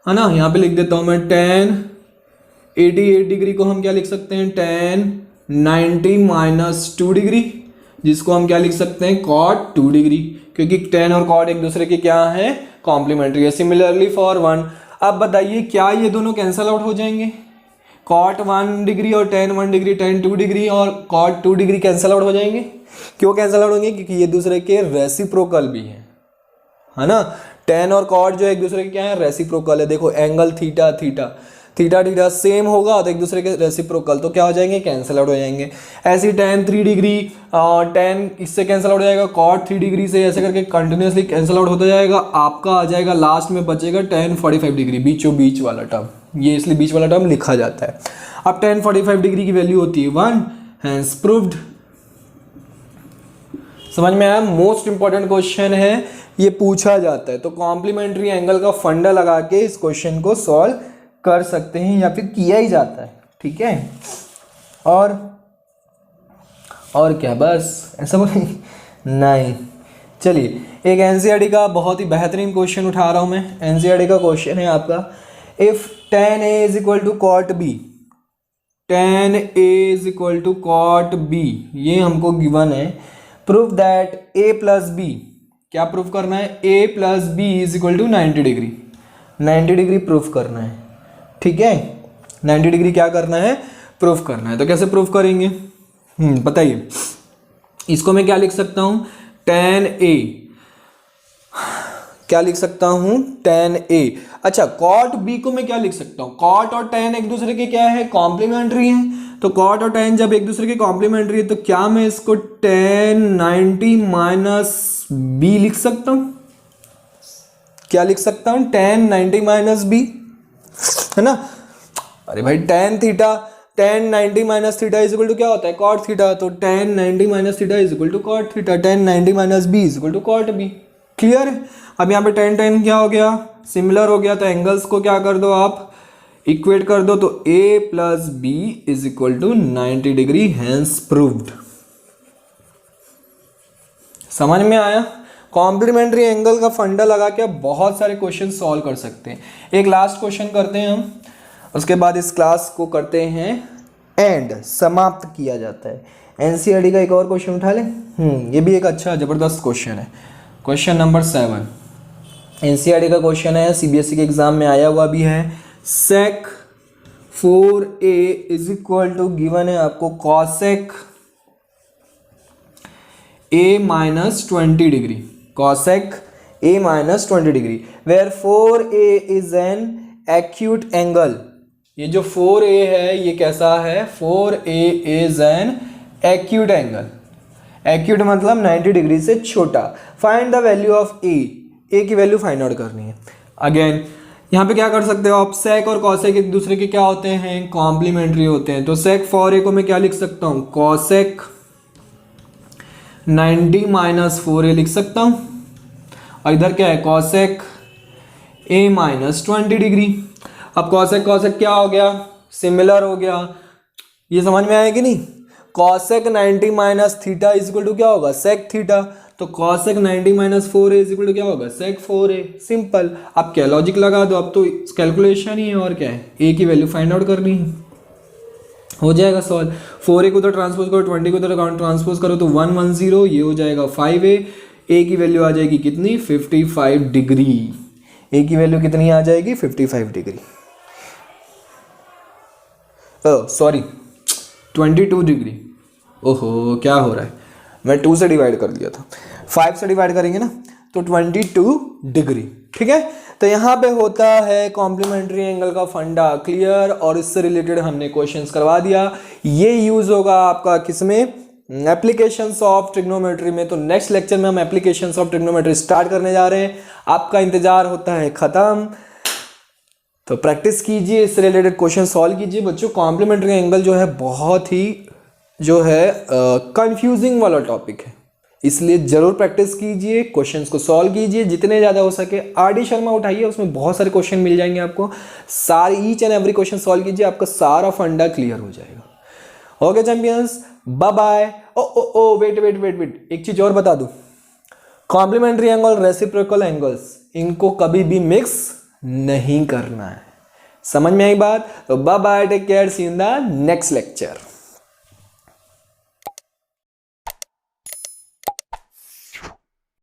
है ना, यहाँ पे लिख देता हूँ मैं tan 88 डिग्री को हम क्या लिख सकते हैं, tan 90 माइनस 2 डिग्री, जिसको हम क्या लिख सकते हैं, cot 2 डिग्री, क्योंकि tan और cot एक दूसरे के क्या है, कॉम्प्लीमेंट्री है। सिमिलरली फॉर 1, अब बताइए क्या ये दोनों कैंसल आउट हो जाएंगे, cot 1 डिग्री और tan 1 डिग्री, tan 2 डिग्री और cot 2 डिग्री कैंसल आउट हो जाएंगे। क्यों कैंसल आउट होंगे, क्योंकि ये दूसरे के रेसिप्रोकल भी है ना। tan और cot जो एक दूसरे के क्या है, रेसिप्रोकल है। देखो angle theta theta theta theta same होगा तो एक दूसरे के रेसिप्रोकल, तो क्या हो जाएंगे, कैंसिल आउट हो जाएंगे। ऐसे ही tan 3 डिग्री tan इससे कैंसिल आउट हो जाएगा, cot 3 डिग्री से, ऐसे करके कंटिन्यूसली कैंसिल आउट होता जाएगा। आपका आ जाएगा लास्ट में बचेगा tan 45 डिग्री, बीचों बीच वाला टर्म, ये इसलिए बीच वाला टर्म लिखा जाता है। अब tan 45 डिग्री की वैल्यू होती है 1, हैंस प्रूव्ड। समझ में आया, मोस्ट इंपॉर्टेंट क्वेश्चन है, ये पूछा जाता है। तो कॉम्प्लीमेंट्री एंगल का फंडा लगा के इस क्वेश्चन को सॉल्व कर सकते हैं या फिर किया ही जाता है, ठीक है। और क्या, बस ऐसा बोले नहीं। चलिए एक एनसीईआरटी का बहुत ही बेहतरीन क्वेश्चन उठा रहा हूं मैं। एनसीईआरटी का क्वेश्चन है आपका, if tan a is equal to cot b, tan a is equal to cot b, ये हमको गिवन है। Prove that a plus b, क्या प्रूफ करना है, a plus B is equal to 90 degree, 90 degree proof करना है, ठीक है। 90 डिग्री क्या करना है, प्रूफ करना है। तो कैसे प्रूफ करेंगे, बताइए। इसको मैं क्या लिख सकता हूं, tan a, क्या लिख सकता हूं, tan a। अच्छा, cot b को मैं क्या लिख सकता हूं, cot और tan एक दूसरे के क्या है, कॉम्प्लीमेंट्री हैं। तो cot और tan जब एक दूसरे के कॉम्प्लीमेंट्री है तो क्या मैं इसको tan 90 माइनस b लिख सकता हूं, क्या लिख सकता हूं, tan 90 माइनस b, है ना। अरे भाई tan theta, tan 90 minus theta is equal to क्या होता है, cot थीटा। तो tan 90 minus theta is equal to cot theta, tan 90 minus b is equal to cot b। Clear है। अब यहाँ पे tan tan क्या हो गया, सिमिलर हो गया। तो एंगल्स को क्या कर दो आप, इक्वेट कर दो। तो a plus b is equal to 90 degree, hence proved. समझ में आया? कॉम्प्लीमेंट्री एंगल का फंडा लगा के आप बहुत सारे क्वेश्चन सॉल्व कर सकते हैं। एक लास्ट क्वेश्चन करते हैं हम, उसके बाद इस क्लास को करते हैं एंड, समाप्त किया जाता है। एनसीईआरटी का एक और क्वेश्चन उठा लें। ये भी एक अच्छा ज़बरदस्त क्वेश्चन है। क्वेश्चन नंबर 7 एनसीईआरटी का क्वेश्चन है, सीबीएसई के एग्जाम में आया हुआ भी है। Sec 4a is equal to given है आपको cosec a minus 20 degree, cosec a minus 20 degree, where 4a is an acute angle. ये जो 4a है ये कैसा है? 4a is an acute angle. Acute मतलब 90 डिग्री से छोटा। Find the value of a, a की वैल्यू फाइंड आउट करनी है। अगेन यहाँ पे क्या कर सकते हो आप? सेक और कॉसेक एक दूसरे के क्या होते हैं? कॉम्प्लीमेंट्री होते हैं। तो सेक 4a को मैं क्या लिख सकता हूँ? कॉसेक 90 माइनस 4a लिख सकता हूँ। और इधर क्या है? Cosec a minus 20 degree. अब कॉसेक कॉसेक क्या हो गया? सिमिलर हो गया। ये समझ में आया कि नहीं? Cosec 90 minus theta is equal to क्या होगा? Sec theta. तो cosec 90 minus 4a is equal to क्या होगा? Sec 4a। सिंपल। अब क्या लॉजिक लगा दो, अब तो कैलकुलेशन ही है और क्या है? a की वैल्यू फाइंड आउट करनी है, हो जाएगा सॉल्व। 4a को तो ट्रांसपोज करो, 20 को तो ट्रांसपोज करो तो 110, ये हो जाएगा 5a। a की वैल्यू आ जाएगी कितनी? 55 डिग्री। a की वैल्यू कितनी आ जाएगी? 55 डिग्री। Sorry 22 degree. ओहो क्या हो रहा है, मैं 2 से डिवाइड कर दिया था, 5 से डिवाइड करेंगे ना तो 22 डिग्री। ठीक है, तो यहाँ पे होता है कॉम्प्लीमेंट्री एंगल का फंडा क्लियर, और इससे रिलेटेड हमने क्वेश्चंस करवा दिया। ये यूज होगा आपका किसमें? एप्लीकेशंस ऑफ ट्रिग्नोमेट्री में। तो नेक्स्ट लेक्चर में हम एप्लीकेशंस ऑफ ट्रिग्नोमेट्री स्टार्ट करने जा रहे हैं। आपका इंतजार होता है खत्म, तो प्रैक्टिस कीजिए, इससे रिलेटेड क्वेश्चन सॉल्व कीजिए। बच्चों कॉम्प्लीमेंट्री एंगल जो है बहुत ही जो है कंफ्यूजिंग वाला टॉपिक है, इसलिए जरूर प्रैक्टिस कीजिए, क्वेश्चंस को सॉल्व कीजिए जितने ज़्यादा हो सके। आरडी शर्मा उठाइए, उसमें बहुत सारे क्वेश्चन मिल जाएंगे आपको। सारे each and every question solve कीजिए, आपका सारा फंडा क्लियर हो जाएगा। Okay champions, bye bye. Oh wait, एक चीज़ और बता दूँ, कॉम्प्लीमेंट्री एंगल, रेसिप्रोकल एंगल्स, इनको कभी भी मिक्स नहीं करना है। समझ में आई बात? तो bye bye, take care, see in the next lecture.